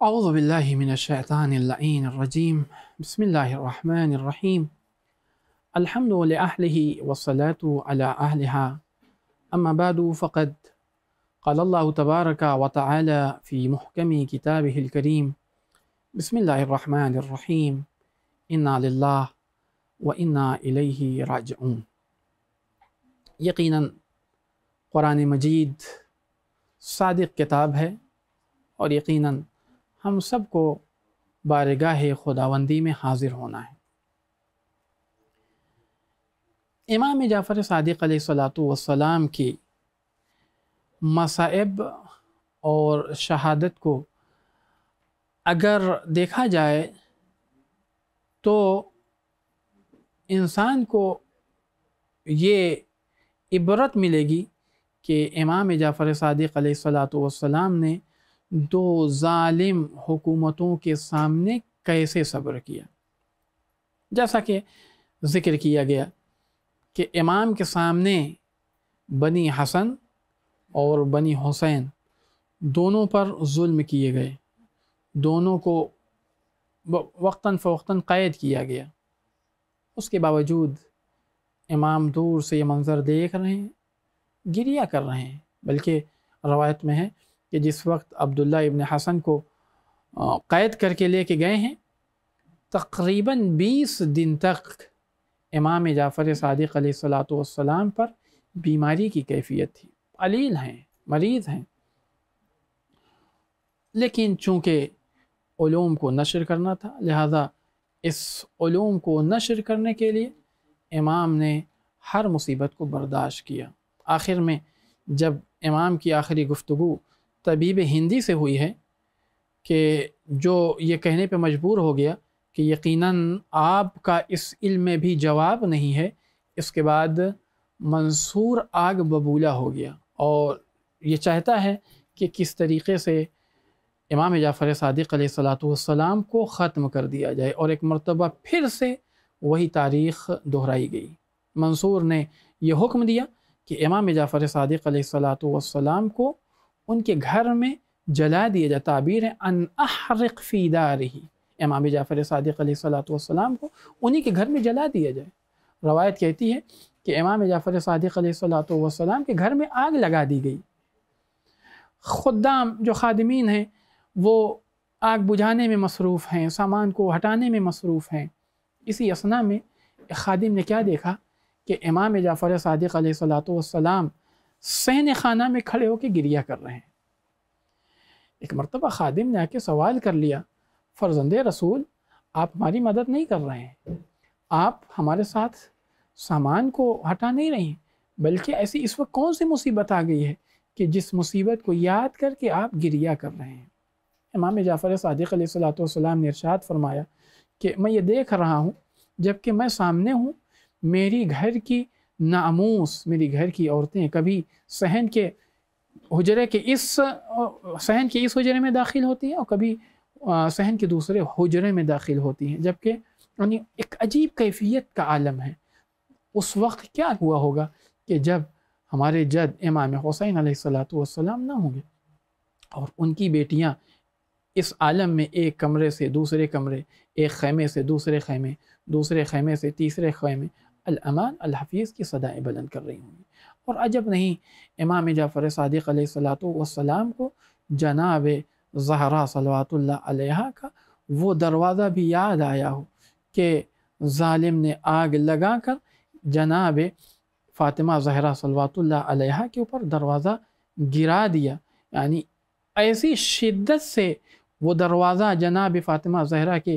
اعوذ باللہ من الشیطان اللعین الرجیم بسم اللہ الرحمن الرحیم الحمد لأہلہ والصلاة علی اہلہا اما بعد فقد قال اللہ تبارک وتعالی فی محکم کتابہ الکریم بسم اللہ الرحمن الرحیم انا للہ وانا الیہ راجعون۔ یقیناً قرآن مجید صادق کتاب ہے اور یقیناً ہم سب کو بارگاہ خداوندی میں حاضر ہونا ہے۔ امام جعفر صادق علیہ السلام کی مصائب اور شہادت کو اگر دیکھا جائے تو انسان کو یہ عبرت ملے گی کہ امام جعفر صادق علیہ السلام نے دو ظالم حکومتوں کے سامنے کیسے صبر کیا۔ جیسا کہ ذکر کیا گیا کہ امام کے سامنے بنی حسن اور بنی حسین دونوں پر ظلم کیے گئے، دونوں کو وقتاً فوقتاً قید کیا گیا۔ اس کے باوجود امام دور سے یہ منظر دیکھ رہے ہیں، گریہ کر رہے ہیں، بلکہ روایت میں ہے کہ جس وقت عبداللہ ابن حسن کو قید کر کے لے کے گئے ہیں، تقریباً 20 دن تک امام جعفر صادق علیہ السلام پر بیماری کی کیفیت تھی، علیل ہیں، مریض ہیں، لیکن چونکہ علوم کو نشر کرنا تھا، لہذا اس علوم کو نشر کرنے کے لیے امام نے ہر مصیبت کو برداشت کیا۔ آخر میں جب امام کی آخری گفتگو طبیب ہندی سے ہوئی ہے کہ جو یہ کہنے پہ مجبور ہو گیا کہ یقیناً آپ کا اس علم میں بھی جواب نہیں ہے، اس کے بعد منصور آگ ببولہ ہو گیا اور یہ چاہتا ہے کہ کس طریقے سے امام جعفر صادق علیہ السلام کو ختم کر دیا جائے، اور ایک مرتبہ پھر سے وہی تاریخ دہرائی گئی۔ منصور نے یہ حکم دیا کہ امام جعفر صادق علیہ السلام کو ان کے گھر میں جلا دیا جائے۔ تعبیر ہے ان احرق فی دارہ، امام جعفر صادق علیہ السلام کو انہی کے گھر میں جلا دیا جائے۔ روایت کہتی ہے کہ امام جعفر صادق علیہ السلام کے گھر میں آگ لگا دی گئی۔ خدام جو خادمین ہیں وہ آگ بجھانے میں مصروف ہیں، سامان کو ہٹانے میں مصروف ہیں۔ اسی اثناء میں ایک خادم نے کیا دیکھا کہ امام جعفر صادق علیہ السلام صحن خانہ میں کھڑے ہو کے گریہ کر رہے ہیں۔ ایک مرتبہ خادم نے آ کے سوال کر لیا، فرزند رسول آپ ہماری مدد نہیں کر رہے ہیں، آپ ہمارے ساتھ سامان کو ہٹا نہیں رہے ہیں، بلکہ ایسی اس وقت کون سی مصیبت آ گئی ہے کہ جس مصیبت کو یاد کر کے آپ گریہ کر رہے ہیں۔ امام جعفر صادق علیہ السلام نے ارشاد فرمایا کہ میں یہ دیکھ رہا ہوں جبکہ میں سامنے ہوں، میری گھر کی ناموس، میری گھر کی عورتیں کبھی صحن کے اس حجرے میں داخل ہوتی ہیں اور کبھی صحن کے دوسرے حجرے میں داخل ہوتی ہیں، جبکہ یعنی ایک عجیب کیفیت کا عالم ہے۔ اس وقت کیا ہوا ہوگا کہ جب ہمارے جد امام حسین علیہ السلام نہ ہوں گے اور ان کی بیٹیاں اس عالم میں ایک کمرے سے دوسرے کمرے، ایک خیمے سے دوسرے خیمے، دوسرے خیمے سے تیسرے خیمے الامان الحفیظ کی صدائیں بلند کر رہی ہوں گی۔ اور عجب نہیں امام جعفر صادق علیہ السلام کو جناب زہرا صلوات اللہ علیہا کا وہ دروازہ بھی یاد آیا ہو کہ ظالم نے آگ لگا کر جناب فاطمہ زہرا صلوات اللہ علیہا کے اوپر دروازہ گرا دیا، یعنی ایسی شدت سے وہ دروازہ جناب فاطمہ زہرا کے